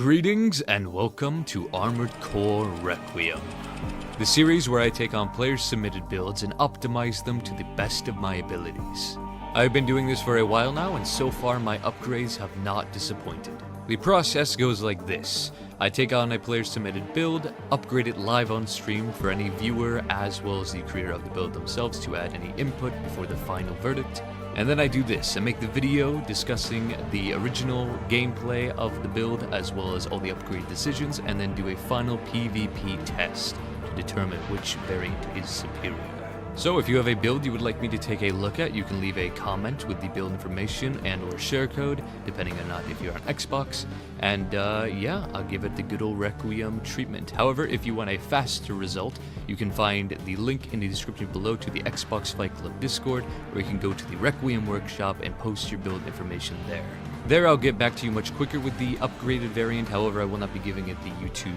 Greetings and welcome to Armored Core Requiem, the series where I take on players' submitted builds and optimize them to the best of my abilities. I've been doing this for a while now, and so far my upgrades have not disappointed. The process goes like this. I take on a player's submitted build, upgrade it live on stream for any viewer as well as the creator of the build themselves to add any input before the final verdict. And then I do this, I make the video discussing the original gameplay of the build as well as all the upgrade decisions, and then do a final PvP test to determine which variant is superior. So if you have a build you would like me to take a look at, you can leave a comment with the build information and or share code, depending on if you're on Xbox, and yeah, I'll give it the good old Requiem treatment. However, if you want a faster result, you can find the link in the description below to the Xbox Fight Club Discord, where you can go to the Requiem workshop and post your build information there. There I'll get back to you much quicker with the upgraded variant, however I will not be giving it the YouTube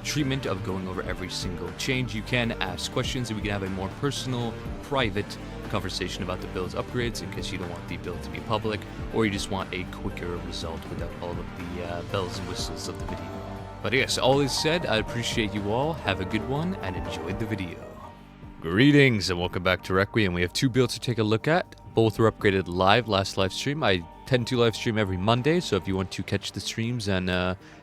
treatment of going over every single change. You can ask questions and we can have a more personal, private conversation about the build's upgrades in case you don't want the build to be public, or you just want a quicker result without all of the bells and whistles of the video. But yes, all is said, I appreciate you all, have a good one, and enjoy the video. Greetings and welcome back to Requiem. We have two builds to take a look at. Both were upgraded live last live stream. I tend to live stream every Monday, so if you want to catch the streams and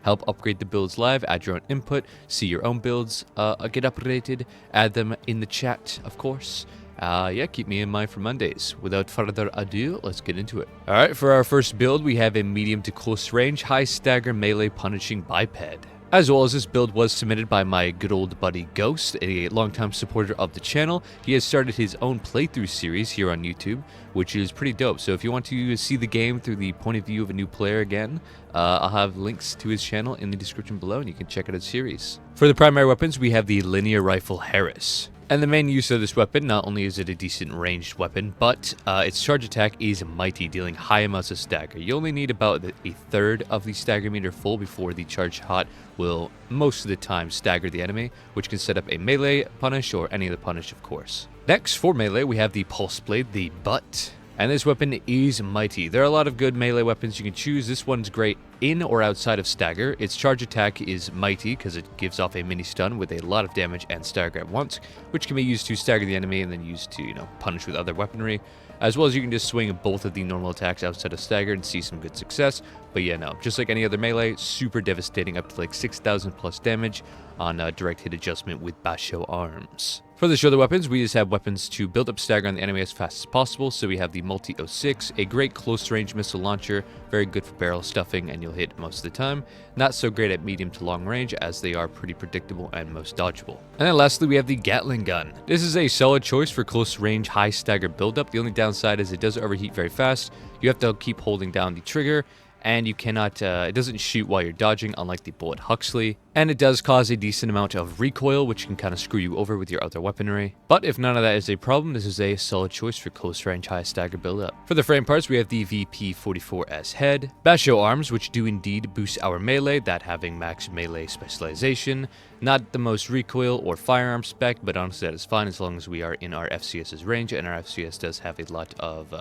help upgrade the builds live, add your own input, see your own builds get updated, add them in the chat, of course. Yeah, keep me in mind for Mondays. Without further ado, let's get into it. Alright, for our first build, we have a medium to close range, high stagger melee punishing biped. As well as this build was submitted by my good old buddy Ghost, a longtime supporter of the channel. He has started his own playthrough series here on YouTube, which is pretty dope. So if you want to see the game through the point of view of a new player again, I'll have links to his channel in the description below and you can check out his series. For the primary weapons, we have the linear rifle Harris. And the main use of this weapon, not only is it a decent ranged weapon, but its charge attack is mighty, dealing high amounts of stagger. You only need about a third of the stagger meter full before the charge shot will most of the time stagger the enemy, which can set up a melee punish or any other punish, of course. Next, for melee, we have the pulse blade, the butt. And this weapon is mighty. There are a lot of good melee weapons you can choose. This one's great in or outside of stagger. Its charge attack is mighty because it gives off a mini stun with a lot of damage and stagger at once, which can be used to stagger the enemy and then used to, punish with other weaponry. As well as you can just swing both of the normal attacks outside of stagger and see some good success. But yeah, no, just like any other melee, super devastating, up to like 6,000 plus damage on direct hit adjustment with Basho arms. For the other weapons, we just have weapons to build up stagger on the enemy as fast as possible. So we have the Multi-06, a great close-range missile launcher, very good for barrel stuffing, and you'll hit most of the time. Not so great at medium to long range, as they are pretty predictable and most dodgeable. And then lastly, we have the Gatling gun. This is a solid choice for close-range, high stagger buildup. The only downside is it does overheat very fast. You have to keep holding down the trigger, and you cannot, it doesn't shoot while you're dodging, unlike the Bullet Huxley. And it does cause a decent amount of recoil, which can kind of screw you over with your other weaponry. But if none of that is a problem, this is a solid choice for close range, high stagger build-up. For the frame parts, we have the VP44S head, Basho arms, which do indeed boost our melee, that having max melee specialization. Not the most recoil or firearm spec, but honestly that is fine as long as we are in our FCS's range, and our FCS does have a lot of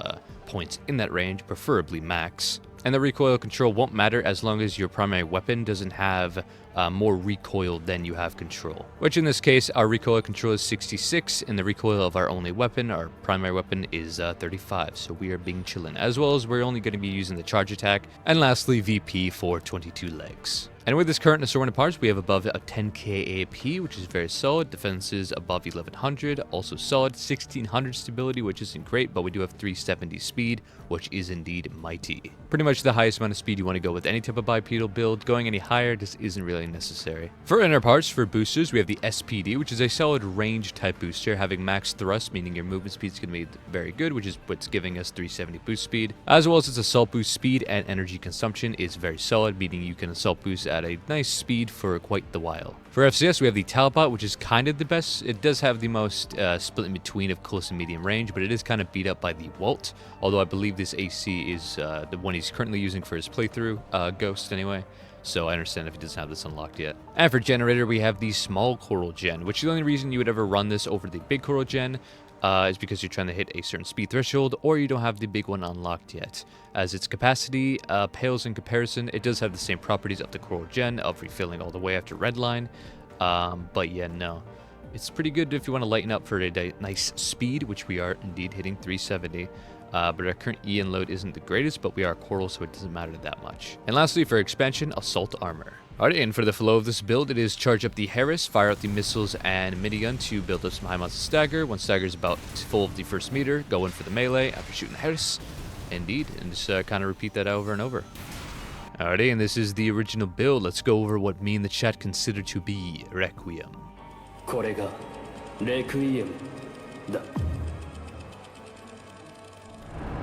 points in that range, preferably max. And the recoil control won't matter as long as your primary weapon doesn't have more recoil than you have control. Which in this case, our recoil control is 66, and the recoil of our only weapon, our primary weapon, is 35. So we are being chillin', as well as we're only going to be using the charge attack. And lastly, VP for 22 legs. And with this current assortment of parts, we have above a 10k AP, which is very solid. Defenses above 1100, also solid. 1600 stability, which isn't great, but we do have 370 speed, which is indeed mighty. Pretty much the highest amount of speed you want to go with any type of bipedal build. Going any higher just isn't really necessary. For inner parts, for boosters, we have the SPD, which is a solid range type booster, having max thrust, meaning your movement speed is going to be very good, which is what's giving us 370 boost speed. As well as its assault boost speed and energy consumption is very solid, meaning you can assault boost at a nice speed for quite the while. For FCS, we have the Talbot, which is kind of the best. It does have the most split in between of close and medium range, but it is kind of beat up by the Walt, although I believe this AC is the one he's currently using for his playthrough, Ghost anyway. So I understand if he doesn't have this unlocked yet. And for generator, we have the small coral gen, which is the only reason you would ever run this over the big coral gen. is because you're trying to hit a certain speed threshold, or you don't have the big one unlocked yet. As its capacity pales in comparison, it does have the same properties of the Coral Gen of refilling all the way after Redline. But yeah, no. It's pretty good if you want to lighten up for a nice speed, which we are indeed hitting 370. But our current EN load isn't the greatest, but we are Coral, so it doesn't matter that much. And lastly, for expansion, Assault Armor. Alright, and for the flow of this build, it is charge up the Harris, fire out the missiles and minigun to build up some high amounts of stagger. Once stagger is about full of the first meter, go in for the melee after shooting the Harris. Indeed, and just kind of repeat that over and over. Alrighty, and this is the original build. Let's go over what me and the chat consider to be Requiem. これがレクイエムだ。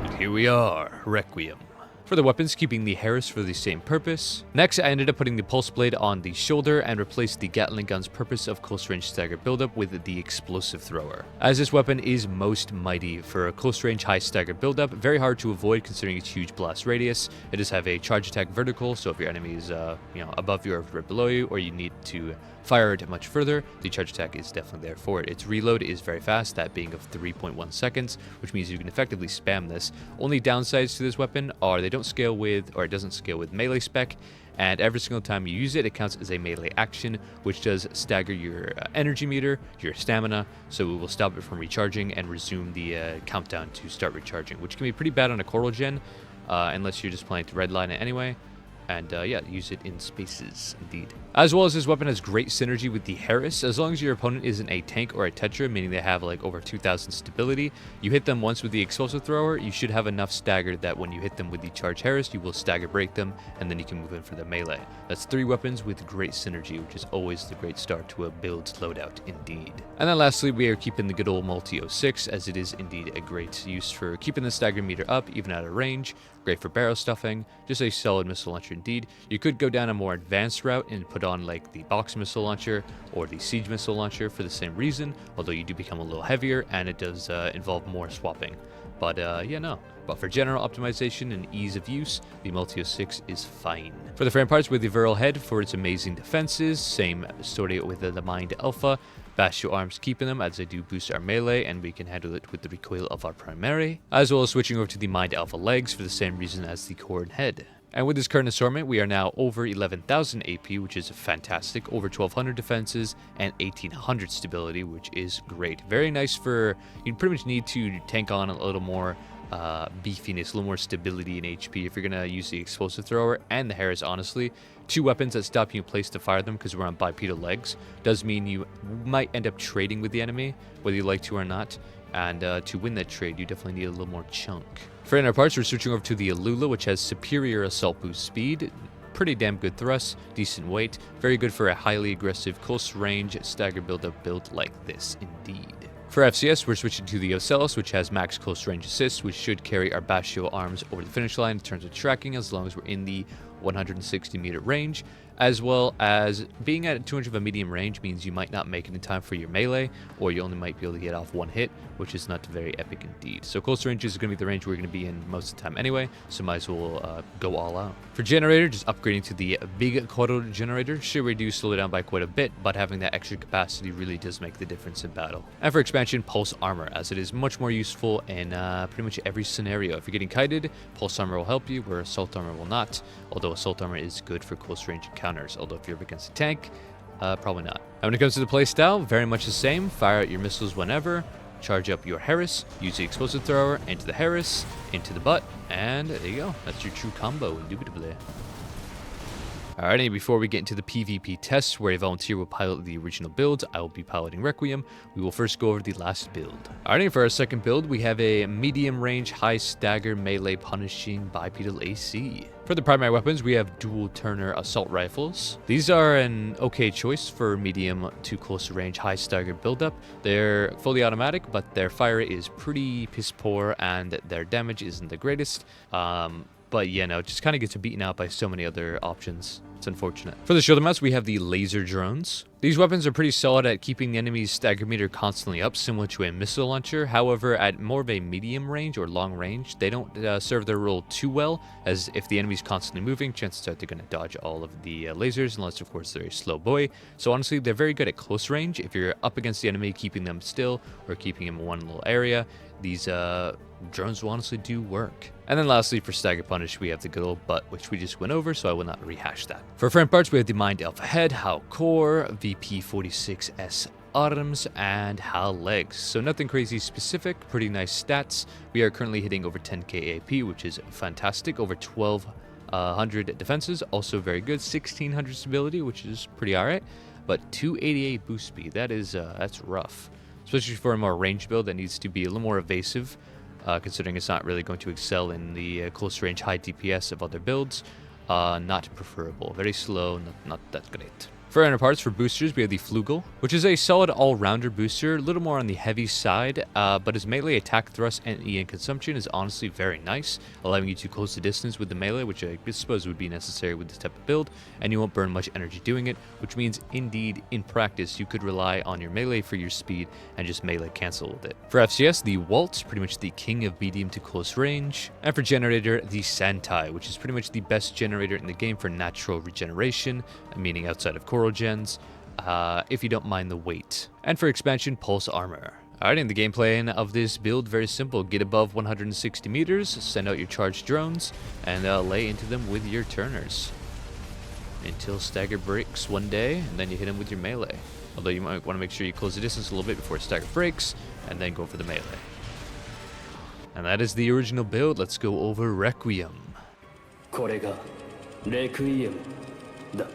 And here we are, Requiem. For the weapons, keeping the Harris for the same purpose. Next, I ended up putting the Pulse Blade on the shoulder and replaced the Gatling Gun's purpose of close range stagger buildup with the Explosive Thrower. As this weapon is most mighty for a close range high stagger buildup, very hard to avoid considering its huge blast radius. It does have a charge attack vertical, so if your enemy is above you or right below you, or you need to fire it much further, the charge attack is definitely there for it. Its reload is very fast, that being of 3.1 seconds, which means you can effectively spam this. Only downsides to this weapon are they don't scale with, or it doesn't scale with melee spec, and every single time you use it, it counts as a melee action, which does stagger your energy meter, your stamina, so it will stop it from recharging and resume the countdown to start recharging, which can be pretty bad on a Coral Gen, unless you're just planning to redline it anyway. And yeah, use it in spaces, indeed. As well as this weapon has great synergy with the Harris. As long as your opponent isn't a tank or a Tetra, meaning they have like over 2000 stability, you hit them once with the Explosive Thrower, you should have enough stagger that when you hit them with the Charge Harris, you will stagger break them, and then you can move in for the melee. That's 3 weapons with great synergy, which is always the great start to a build loadout, indeed. And then lastly, we are keeping the good old Multi 06, as it is indeed a great use for keeping the stagger meter up, even out of range. Great for barrel stuffing, just a solid missile launcher indeed. You could go down a more advanced route and put on like the box missile launcher or the siege missile launcher for the same reason, although you do become a little heavier and it does involve more swapping. But yeah, no. But for general optimization and ease of use, the Multi 06 is fine. For the frame parts, with the Viral Head for its amazing defenses, same story with the Mind Alpha. Bastio arms keeping them as they do boost our melee, and we can handle it with the recoil of our primary, as well as switching over to the Mind Alpha legs for the same reason as the core and head. And with this current assortment, we are now over 11,000 AP, which is fantastic, over 1,200 defenses, and 1,800 stability, which is great. Very nice for, you pretty much need to tank on a little more beefiness, a little more stability in HP if you're going to use the Explosive Thrower and the Harris, honestly. 2 weapons that stop you in place to fire them because we're on bipedal legs does mean you might end up trading with the enemy, whether you like to or not. And to win that trade, you definitely need a little more chunk. For inner parts, we're switching over to the Alula, which has superior assault boost speed, pretty damn good thrust, decent weight, very good for a highly aggressive close range stagger build-up build like this, indeed. For FCS, we're switching to the Ocellus, which has max close range assist, which should carry our Bastio arms over the finish line in terms of tracking, as long as we're in the 160 meter range, as well as being at 200 of a medium range means you might not make it in time for your melee, or you only might be able to get off 1 hit, which is not very epic indeed. So close range is going to be the range we're going to be in most of the time anyway, so might as well go all out. For generator, just upgrading to the big Koro generator should reduce slow down by quite a bit, but having that extra capacity really does make the difference in battle. And for expansion, Pulse Armor, as it is much more useful in pretty much every scenario. If you're getting kited, Pulse Armor will help you, where Assault Armor will not, although Assault Armor is good for close range encounters, although if you're up against a tank, probably not. And when it comes to the playstyle, very much the same. Fire out your missiles whenever, charge up your Harris, use the Explosive Thrower into the Harris, into the butt, and there you go. That's your true combo, indubitably. Alrighty, before we get into the PvP tests where a volunteer will pilot the original build, I will be piloting Requiem. We will first go over the last build. Alrighty, for our second build, we have a medium range, high stagger, melee punishing bipedal AC. For the primary weapons, we have dual turner assault rifles. These are an okay choice for medium to close range, high stagger buildup. They're fully automatic, but their fire is pretty piss poor and their damage isn't the greatest. But yeah, no, it just kind of gets beaten out by so many other options. It's unfortunate. For the shoulder mounts, we have the laser drones. These weapons are pretty solid at keeping the enemy's stagger meter constantly up, similar to a missile launcher. However, at more of a medium range or long range, they don't serve their role too well, as if the enemy's constantly moving, chances are they're going to dodge all of the lasers, unless of course they're a slow boy. So honestly, they're very good at close range. If you're up against the enemy, keeping them still or keeping them in one little area, these drones will honestly do work. And then lastly, for stagger punish, we have the good old butt, which we just went over, so I will not rehash that. For frame parts, we have the Mind Alpha head, HAL core, VP46S arms, and HAL legs. So nothing crazy specific, pretty nice stats. We are currently hitting over 10k AP, which is fantastic. Over 1200 defenses, also very good. 1600 stability, which is pretty alright. But 288 boost speed, that's rough. Especially for a more ranged build that needs to be a little more evasive, considering it's not really going to excel in the close range high DPS of other builds. Not preferable. Very slow, not that great. For inner parts, for boosters, we have the Flugel, which is a solid all-rounder booster, a little more on the heavy side, but his melee attack thrust and EN consumption is honestly very nice, allowing you to close the distance with the melee, which I suppose would be necessary with this type of build, and you won't burn much energy doing it, which means, indeed, in practice, you could rely on your melee for your speed and just melee cancel with it. For FCS, the Waltz, pretty much the king of medium to close range, and for generator, the Santai, which is pretty much the best generator in the game for natural regeneration, meaning outside of core gens, if you don't mind the weight. And for expansion, pulse armor. Alright, in the game plan of this build, very simple. Get above 160 meters, send out your charged drones, and lay into them with your turners. Until stagger breaks one day, and then you hit them with your melee. Although you might want to make sure you close the distance a little bit before stagger breaks, and then go for the melee. And that is the original build. Let's go over Requiem. これがレクイエムだ。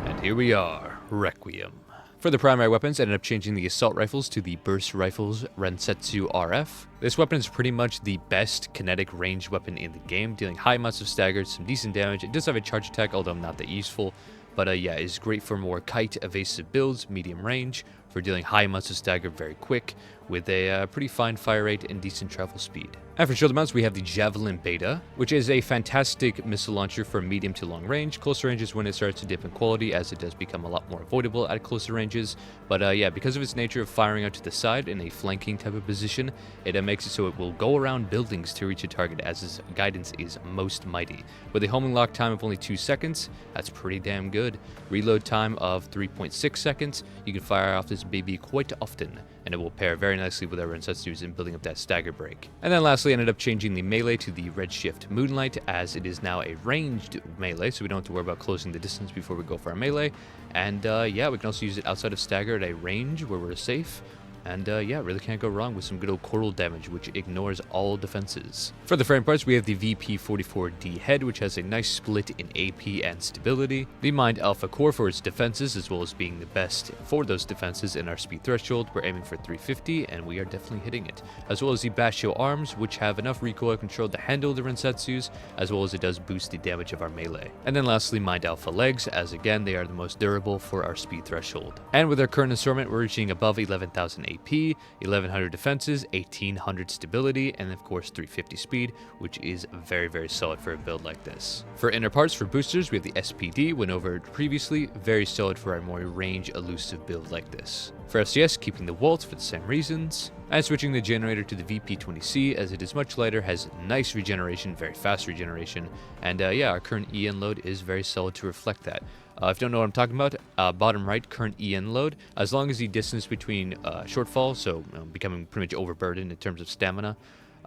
And here we are, Requiem. For the primary weapons, I ended up changing the assault rifles to the burst rifles Rensetsu RF. This weapon is pretty much the best kinetic ranged weapon in the game, dealing high amounts of staggers, some decent damage. It does have a charge attack, although not that useful. But yeah, it's great for more kite evasive builds, medium range, for dealing high amounts of stagger very quick, with a pretty fine fire rate and decent travel speed. And for shoulder mounts, we have the Javelin Beta, which is a fantastic missile launcher for medium to long range. Closer ranges when it starts to dip in quality, as it does become a lot more avoidable at closer ranges. But yeah, because of its nature of firing out to the side in a flanking type of position, it makes it so it will go around buildings to reach a target, as its guidance is most mighty. With a homing lock time of only 2 seconds, that's pretty damn good. Reload time of 3.6 seconds, you can fire off this baby quite often, and it will pair very nicely with our Rensetsus in building up that stagger break. And then lastly, I ended up changing the melee to the Redshift Moonlight, as it is now a ranged melee, so we don't have to worry about closing the distance before we go for our melee. And yeah, we can also use it outside of stagger at a range where we're safe. And yeah, really can't go wrong with some good old coral damage, which ignores all defenses. For the frame parts, we have the VP44D head, which has a nice split in AP and stability. The Mind Alpha core for its defenses, as well as being the best for those defenses in our speed threshold. We're aiming for 350, and we are definitely hitting it. As well as the Bastio arms, which have enough recoil control to handle the Rensetsus, as well as it does boost the damage of our melee. And then lastly, Mind Alpha legs, as again, they are the most durable for our speed threshold. And with our current assortment, we're reaching above 11,000 AP, 1100 defenses, 1800 stability, and of course 350 speed, which is very, very solid for a build like this. For inner parts, for boosters, we have the SPD, went over it previously, very solid for a more range elusive build like this. For FCS, keeping the Waltz for the same reasons, and switching the generator to the VP20C, as it is much lighter, has nice regeneration, very fast regeneration, and yeah, our current EN load is very solid to reflect that. If you don't know what I'm talking about, bottom right, current EN load, as long as the distance between shortfall, so becoming pretty much overburdened in terms of stamina,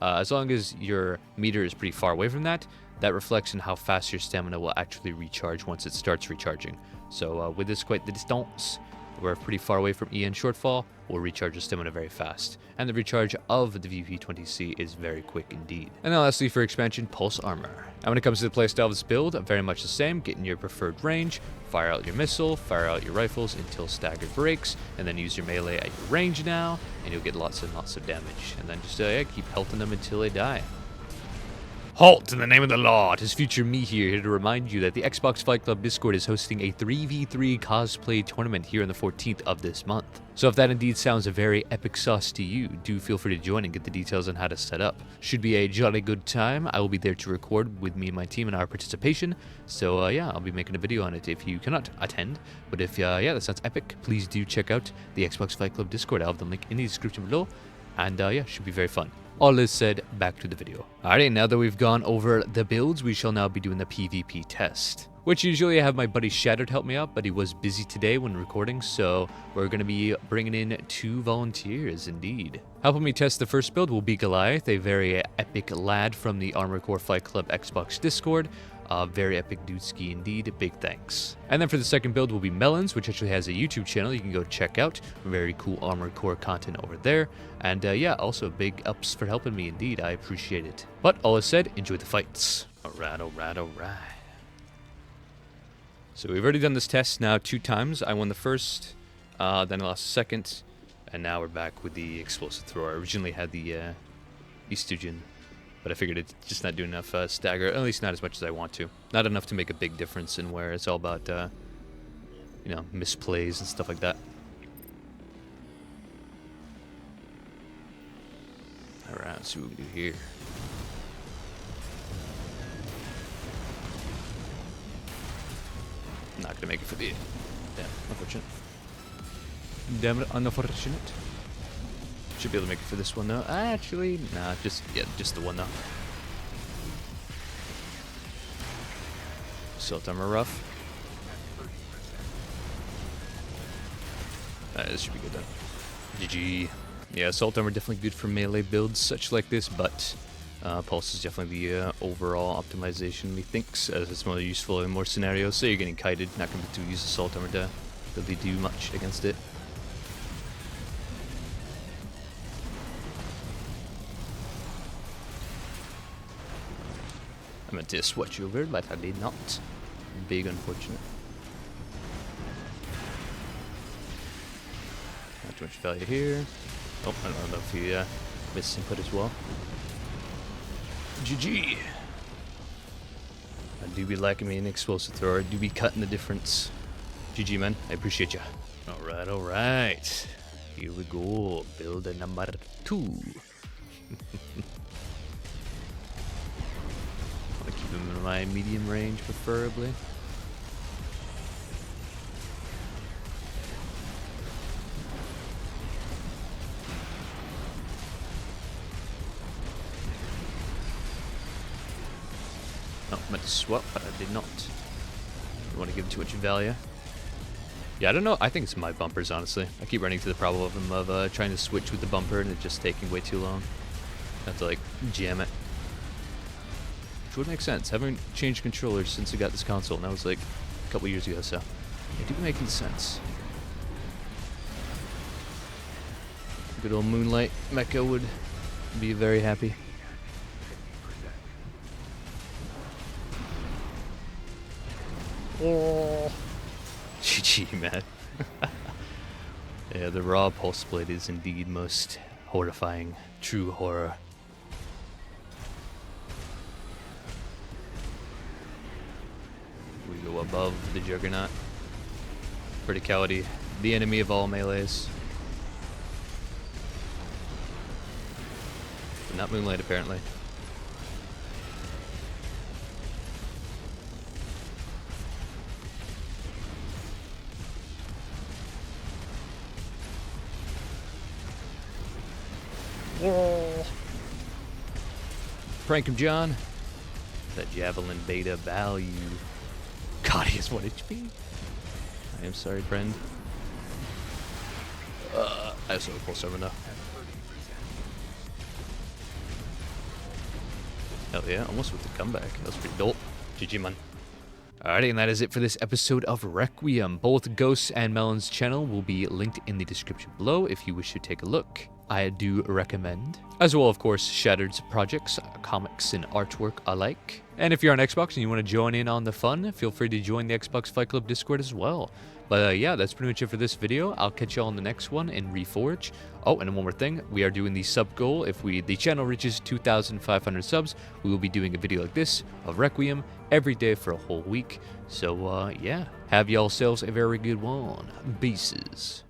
as long as your meter is pretty far away from that, that reflects in how fast your stamina will actually recharge once it starts recharging. So with this quite the distance, we're pretty far away from EN shortfall, we'll recharge the stamina very fast. And the recharge of the VP20C is very quick indeed. And then lastly, for expansion, Pulse Armor. And when it comes to the playstyle of this build, very much the same. Get in your preferred range, fire out your missile, fire out your rifles until stagger breaks, and then use your melee at your range now, and you'll get lots and lots of damage. And then just yeah, keep pelting them until they die. Halt in the name of the law. It is future me here to remind you that the Xbox Fight Club Discord is hosting a 3v3 cosplay tournament here on the 14th of this month. So if that indeed sounds a very epic sauce to you, do feel free to join and get the details on how to set up. Should be a jolly good time. I will be there to record with me and my team and our participation. So yeah, I'll be making a video on it if you cannot attend. But if yeah, that sounds epic, please do check out the Xbox Fight Club Discord. I'll have the link in the description below. And yeah, should be very fun. All is said, back to the video. Alrighty, now that we've gone over the builds, we shall now be doing the PvP test. Which usually I have my buddy Shattered help me out, but he was busy today when recording, so we're going to be bringing in 2 volunteers indeed. Helping me test the first build will be Goliath, a very epic lad from the Armored Core Fight Club Xbox Discord. Very epic dudeski indeed, big thanks. And then for the second build will be Melons, which actually has a YouTube channel you can go check out. Very cool Armored Core content over there. And yeah, also big ups for helping me indeed, I appreciate it. But all is said, enjoy the fights. Alright, alright, alright. So we've already done this test now 2 times. I won the first, then I lost the second, and now we're back with the explosive thrower. I originally had the Eastogen, but I figured it's just not doing enough stagger, at least not as much as I want to. Not enough to make a big difference in where it's all about, you know, misplays and stuff like that. Alright, let's see what we can do here. Not gonna make it for the... Damn, unfortunate. Damn it, unfortunate. Should be able to make it for this one though. Actually, nah, just the one though. Assault armor rough. This should be good then. GG. Yeah, assault armor definitely good for melee builds such like this, but pulse is definitely the overall optimization methinks, as it's more useful in more scenarios. So you're getting kited, not going to use assault armor to really do much against it. I meant to switch over, but I did not. Big unfortunate. Not too much value here. Oh, I don't know if he missed input as well. GG. I do be lacking me an explosive thrower. I do be cutting the difference. GG, man. I appreciate ya. Alright, alright. Here we go. Build number 2. Keep him in my medium range, preferably. Oh, I meant to swap, but I did not. Don't want to give too much value. Yeah, I don't know. I think it's my bumpers, honestly. I keep running into the problem of trying to switch with the bumper and it just taking way too long. I have to, like, jam it. Which would make sense. I haven't changed controllers since I got this console, and that was like a couple years ago, so it do making sense. Good old Moonlight Mecha would be very happy. Oh. GG, man. Yeah, the raw pulse blade is indeed most horrifying. True horror. We go above the Juggernaut. Verticality, the enemy of all melees. But not Moonlight, apparently. Prank him, John. That javelin beta value. God, he has 1 HP. I am sorry, friend. I also have a pulse armor now. Hell yeah, almost with the comeback. That was pretty dope. GG, man. Alrighty, and that is it for this episode of Requiem. Both Ghosts and Melon's channel will be linked in the description below if you wish to take a look. I do recommend. As well, of course, Shattered's projects, comics, and artwork alike. And if you're on Xbox and you want to join in on the fun, feel free to join the Xbox Fight Club Discord as well. But yeah, that's pretty much it for this video. I'll catch y'all in the next one in Reforge. Oh, and one more thing. We are doing the sub goal. If the channel reaches 2,500 subs, we will be doing a video like this of Requiem every day for a whole week. So yeah, have y'all selves a very good one. Beaces.